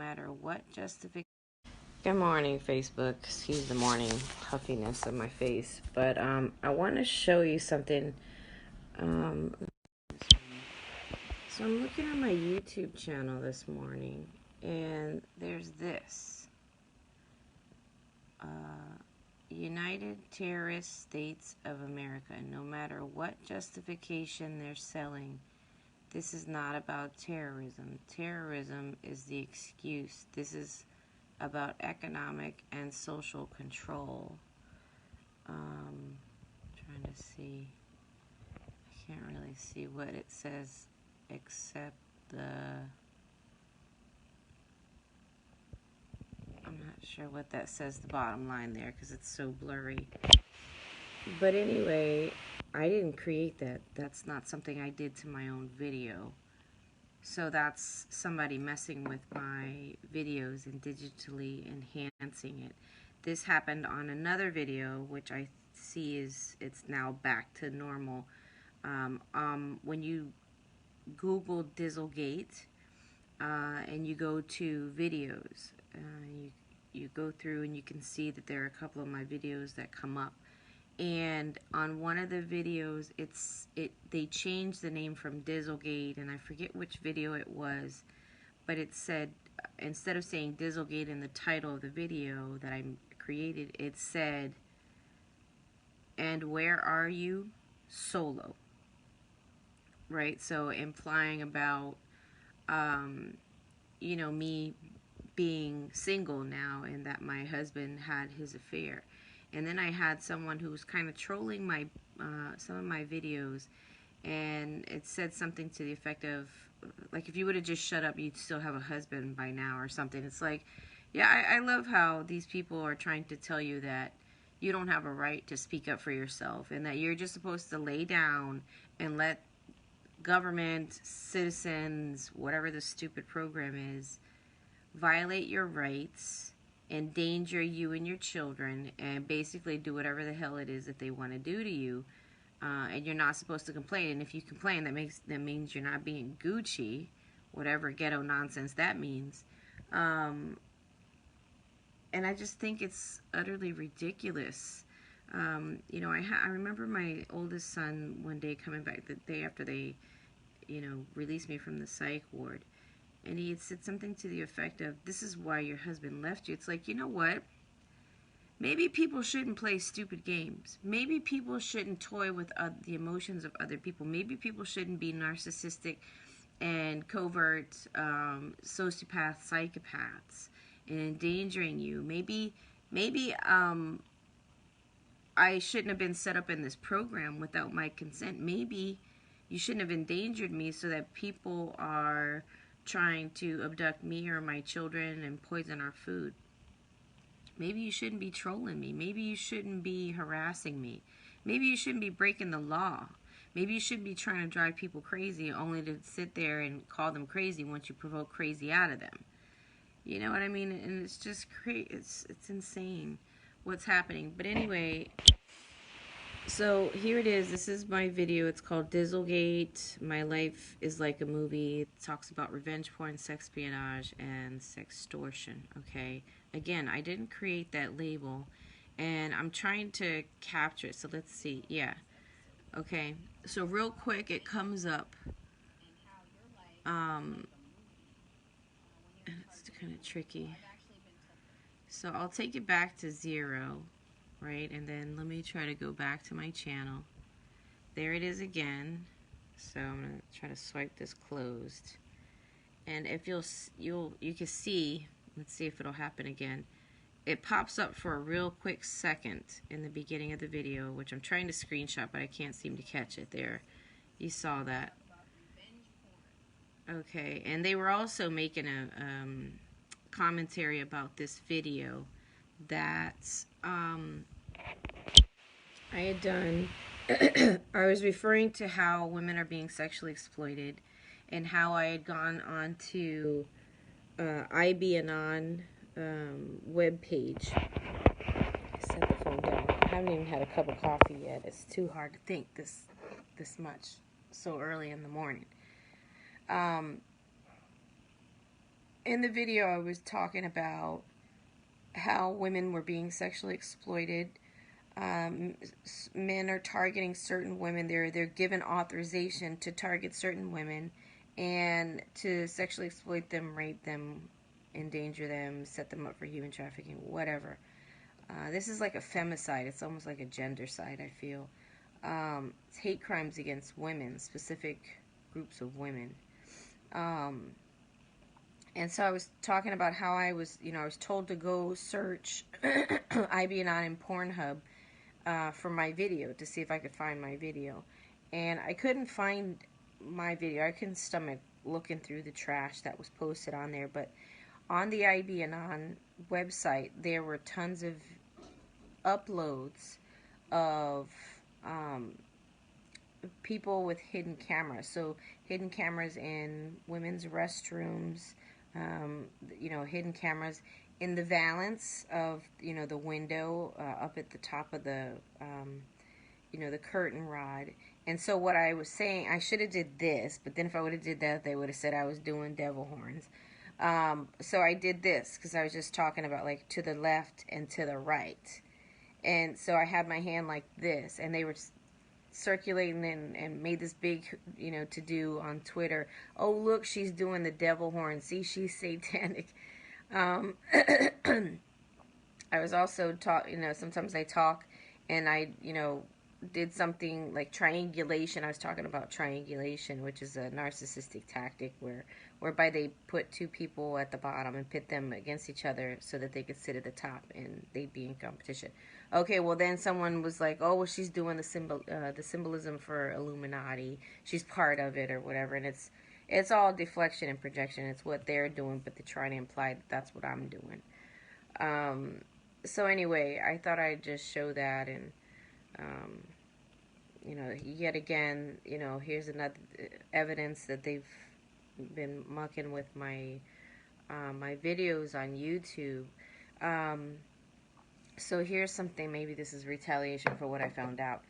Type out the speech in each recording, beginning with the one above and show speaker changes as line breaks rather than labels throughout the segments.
matter what justification. Good morning, Facebook. Excuse the morning puffiness of my face, but I want to show you something. So I'm looking at my YouTube channel this morning, and there's this. United Terrorist States of America. No matter what justification they're selling, this is not about terrorism. Terrorism is the excuse. This is about economic and social control. Trying to see. I can't really see what it says except the... I'm not sure what that says, the bottom line there, because it's so blurry. But anyway, I didn't create that. That's not something I did to my own video. So that's somebody messing with my videos and digitally enhancing it. This happened on another video, which I see it's now back to normal. When you Google Dizzlegate and you go to videos, you go through and you can see that there are a couple of my videos that come up. And on one of the videos, they changed the name from Dizzlegate, and I forget which video it was, but it said, instead of saying Dizzlegate in the title of the video that I created, it said, "And where are you? Solo." Right? So implying about, me being single now, and that my husband had his affair. And then I had someone who was kind of trolling my some of my videos, and it said something to the effect of, like, if you would have just shut up, you'd still have a husband by now, or something. It's like, yeah, I love how these people are trying to tell you that you don't have a right to speak up for yourself, and that you're just supposed to lay down and let government, citizens, whatever the stupid program is, violate your rights, endanger you and your children, and basically do whatever the hell it is that they want to do to you, and you're not supposed to complain. And if you complain, that means you're not being Gucci, whatever ghetto nonsense that means. And I just think it's utterly ridiculous. I remember my oldest son one day coming back the day after they, released me from the psych ward. And he had said something to the effect of, "This is why your husband left you." It's like, you know what? Maybe people shouldn't play stupid games. Maybe people shouldn't toy with the emotions of other people. Maybe people shouldn't be narcissistic and covert sociopath, psychopaths, and endangering you. Maybe I shouldn't have been set up in this program without my consent. Maybe you shouldn't have endangered me so that people are trying to abduct me or my children and poison our food. Maybe you shouldn't be trolling me. Maybe you shouldn't be harassing me. Maybe you shouldn't be breaking the law. Maybe you shouldn't be trying to drive people crazy only to sit there and call them crazy once you provoke crazy out of them. You know what I mean? And it's just crazy. It's insane what's happening. But anyway, so here it is. This is my video. It's called Dizzlegate. My life is like a movie. It talks about revenge porn, sex espionage, and sextortion. Okay. Again, I didn't create that label, and I'm trying to capture it. So let's see. Yeah. Okay. So real quick, it comes up. And it's kind of tricky. So I'll take it back to 0. Right, and then let me try to go back to my channel. There it is again. So I'm gonna try to swipe this closed, and if you can see, let's see if it'll happen again. It pops up for a real quick second in the beginning of the video, which I'm trying to screenshot, but I can't seem to catch it. There, you saw that. Okay, and they were also making a commentary about this video that I had done. I was referring to how women are being sexually exploited, and how I had gone on to IBAnon web page. I set the phone down. I haven't even had a cup of coffee yet. It's too hard to think this much so early in the morning. In the video, I was talking about how women were being sexually exploited. Men are targeting certain women. They're given authorization to target certain women and to sexually exploit them, rape them, endanger them, set them up for human trafficking, whatever. This is like a femicide. It's almost like a gendercide, I feel. It's hate crimes against women, specific groups of women. And so I was talking about how I was told to go search IB-Anon and Pornhub for my video to see if I could find my video. And I couldn't find my video. I couldn't stomach looking through the trash that was posted on there. But on the IB-Anon website, there were tons of uploads of people with hidden cameras. So hidden cameras in women's restrooms, hidden cameras in the valance of, the window up at the top of the, the curtain rod. And so what I was saying, I should have did this, but then if I would have did that, they would have said I was doing devil horns. So I did this because I was just talking about like to the left and to the right. And so I had my hand like this, and they were circulating and made this big, to do on Twitter. Oh, look, she's doing the devil horn. See, she's satanic. I was also sometimes I talk and I, did something like triangulation. I was talking about triangulation, which is a narcissistic tactic whereby they put two people at the bottom and pit them against each other so that they could sit at the top and they'd be in competition. Okay, well then someone was like, oh, well, she's doing the symbolism for Illuminati. She's part of it or whatever, and it's all deflection and projection. It's what they're doing, but they're trying to imply that that's what I'm doing. So anyway, I thought I'd just show that, and yet again, here's another evidence that they've been mucking with my my videos on YouTube. So here's something, maybe this is retaliation for what I found out.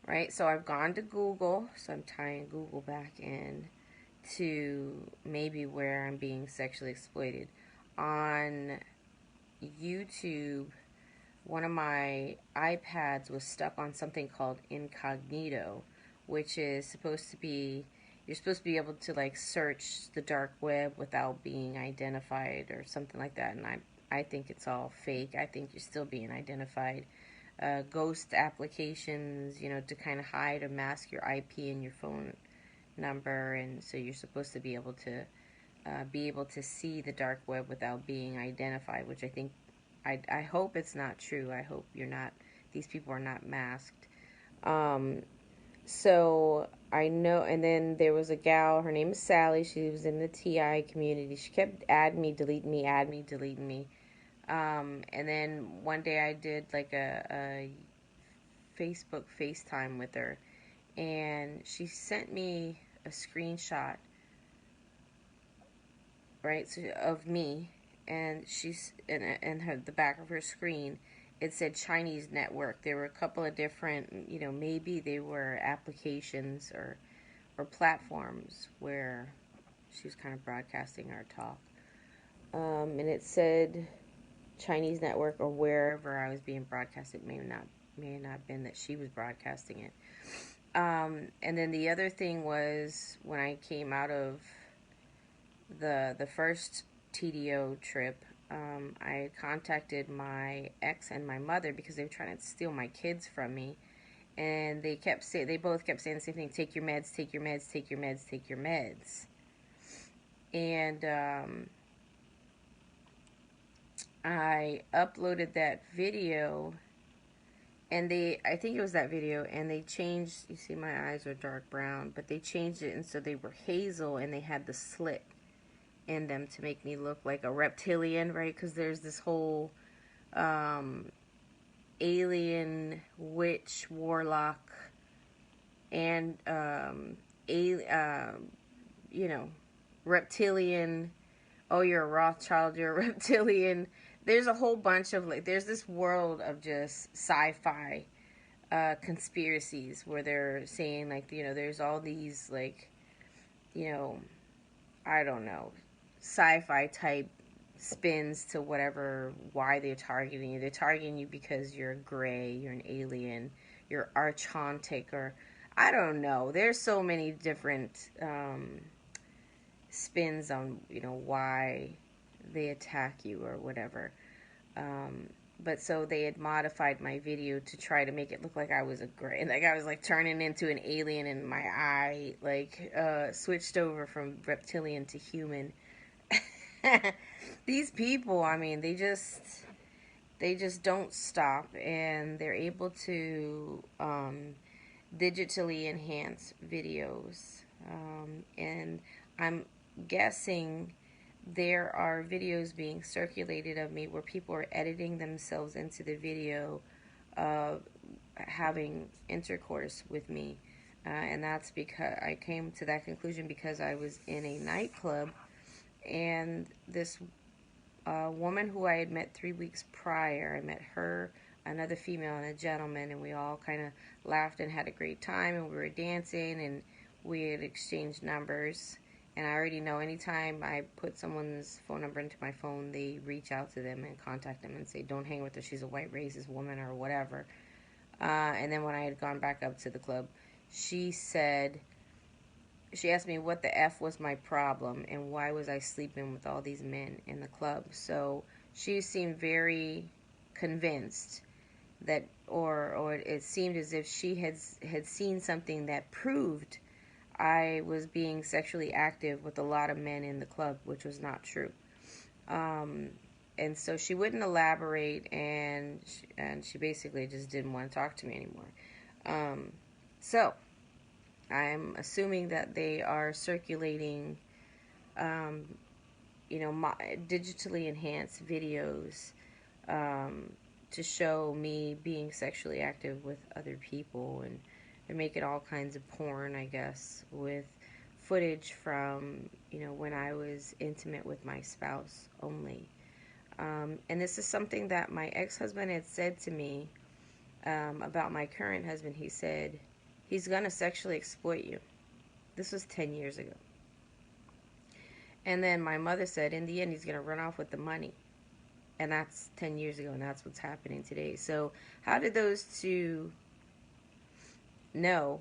Right, so I've gone to Google, so I'm tying Google back in to maybe where I'm being sexually exploited. On YouTube, one of my iPads was stuck on something called incognito, which is supposed to be, you're supposed to be able to like search the dark web without being identified or something like that, and I think it's all fake. I think you're still being identified. Ghost applications, to kind of hide or mask your IP and your phone number, and so you're supposed to be able to see the dark web without being identified, which I think, I hope it's not true. I hope these people are not masked. So I know, and then there was a gal, her name is Sally, she was in the TI community. She kept adding me, deleting me, add me, deleting me. And then one day I did like a Facebook FaceTime with her, and she sent me a screenshot, right, of me, and she's in the back of her screen, it said Chinese network. There were a couple of different, maybe they were applications or platforms where she was kind of broadcasting our talk. And it said Chinese network or wherever I was being broadcasted. May not have been that she was broadcasting it. And then the other thing was when I came out of the first TDO trip, I contacted my ex and my mother because they were trying to steal my kids from me, and they both kept saying the same thing: take your meds, take your meds, take your meds, take your meds. And I uploaded that video, and I think it was that video, and they changed, you see my eyes are dark brown, but they changed it, and so they were hazel, and they had the slit in them to make me look like a reptilian, right? Because there's this whole alien, witch, warlock, and reptilian. Oh, you're a Rothschild, you're a reptilian. There's a whole bunch of there's this world of just sci-fi conspiracies where they're saying there's all these you know, I don't know, sci-fi type spins to whatever, why they're targeting you. They're targeting you because you're gray, you're an alien, you're archontic, or I don't know. There's so many different spins on, why they attack you or whatever. But so they had modified my video to try to make it look like I was a gray, like I was like turning into an alien, and my eye like switched over from reptilian to human. These people, I mean, they just don't stop, and they're able to digitally enhance videos. And I'm guessing there are videos being circulated of me where people are editing themselves into the video of having intercourse with me. And that's because I came to that conclusion because I was in a nightclub, and this woman who I had met 3 weeks prior, I met her, another female, and a gentleman, and we all kind of laughed and had a great time, and we were dancing, and we had exchanged numbers. And I already know anytime I put someone's phone number into my phone, they reach out to them and contact them and say, don't hang with her, she's a white racist woman or whatever. And then when I had gone back up to the club, she asked me what the F was my problem and why was I sleeping with all these men in the club. So she seemed very convinced that, or it seemed as if she had seen something that proved I was being sexually active with a lot of men in the club, which was not true. And so she wouldn't elaborate, and she basically just didn't want to talk to me anymore. So I'm assuming that they are circulating, digitally enhanced videos to show me being sexually active with other people, and they're making all kinds of porn, I guess, with footage from, when I was intimate with my spouse only. And this is something that my ex-husband had said to me about my current husband. He said, he's going to sexually exploit you. This was 10 years ago. And then my mother said, in the end, he's going to run off with the money. And that's 10 years ago, and that's what's happening today. So how did those two know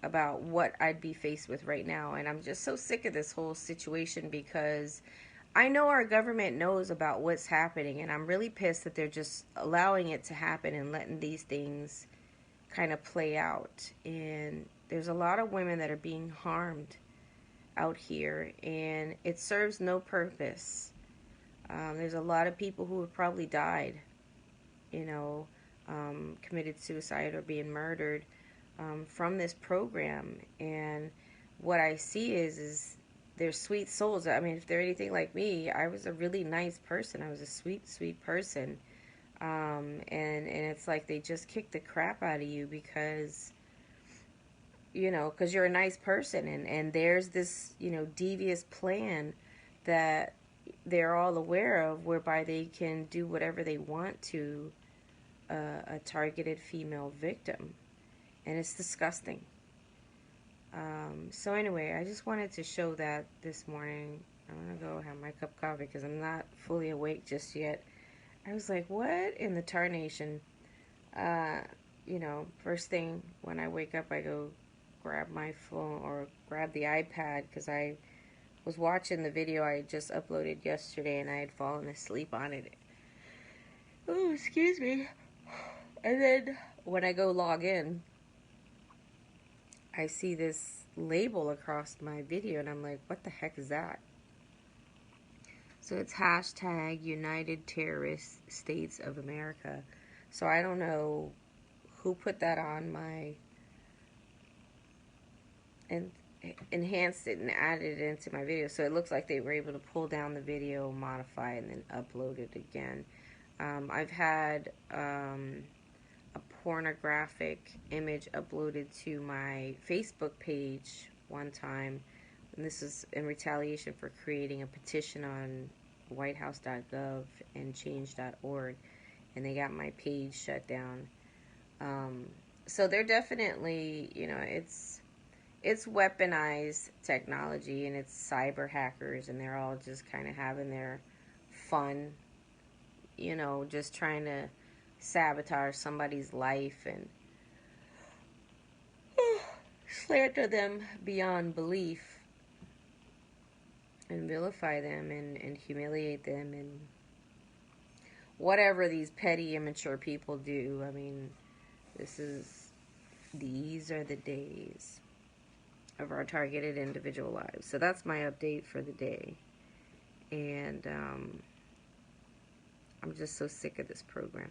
about what I'd be faced with right now? And I'm just so sick of this whole situation, because I know our government knows about what's happening, and I'm really pissed that they're just allowing it to happen and letting these things kind of play out. And there's a lot of women that are being harmed out here, and it serves no purpose. There's a lot of people who have probably died, committed suicide or being murdered from this program. And what I see is they're sweet souls. I mean, if they're anything like me, I was a really nice person. I was a sweet, sweet person. And it's like they just kick the crap out of you because you're a nice person. And there's this, devious plan that they're all aware of, whereby they can do whatever they want to a targeted female victim. And it's disgusting. So anyway, I just wanted to show that this morning. I'm going to go have my cup of coffee because I'm not fully awake just yet. I was like, what in the tarnation? First thing when I wake up, I go grab my phone or grab the iPad, because I was watching the video I just uploaded yesterday and I had fallen asleep on it. Oh, excuse me. And then when I go log in, I see this label across my video, and I'm like, what the heck is that? So it's hashtag United Terrorist States of America. So I don't know who put that on my, and enhanced it and added it into my video. So it looks like they were able to pull down the video, modify it, and then upload it again. I've had a pornographic image uploaded to my Facebook page one time, and this is in retaliation for creating a petition on whitehouse.gov and change.org, and they got my page shut down. So they're definitely, it's weaponized technology, and it's cyber hackers, and they're all just kind of having their fun, you know, just trying to sabotage somebody's life and slander them beyond belief and vilify them and humiliate them and whatever these petty, immature people do. I mean, these are the days of our targeted individual lives. So that's my update for the day. And I'm just so sick of this program.